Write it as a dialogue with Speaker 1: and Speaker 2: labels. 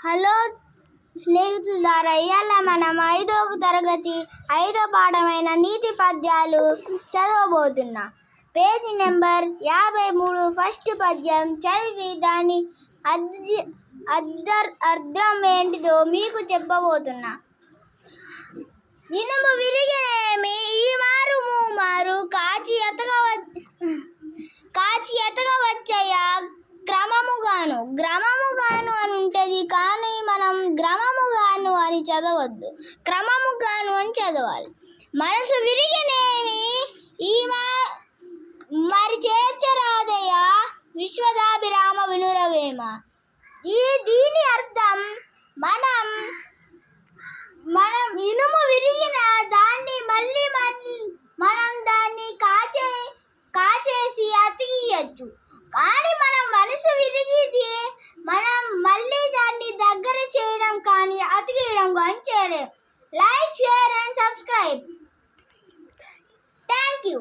Speaker 1: Hello స్నేహితులారా, ఇవాళ మనం 5వ తరగతి 5వ పాఠమైన నీతి పద్యాలు చదవబోతున్నాం. పేజీ నెంబర్ 53 ఫస్ట్ పద్యం చదివి దాని అర్థం ఏంటిదో మీకు చెప్పబోతున్నా. ఇనుము విరిగినేమి ఈ మారు మూమారు కాచి ఎతగవచ్చయ్యా గ్రమముగాను అని ఉంటుంది, కానీ మనం గ్రమముగాను అని చదవద్దు, క్రమముగాను అని చదవాలి. మనసు విరిగినేమి ఈ మరి చేర్చరాదయ్యా విశ్వదాభిరామ వినురవేమ. దీని అర్థం మనం ఇనుము విరిగిన దాన్ని మళ్ళీ మనం దాన్ని కాచేసి అతికియచ్చు, కానీ మనం మనసు విరిగితే మనం మళ్ళీ దాన్ని దగ్గర చేయడం కానీ అతికియడం కానీ చేయలేం. Like, share and subscribe. Thank you.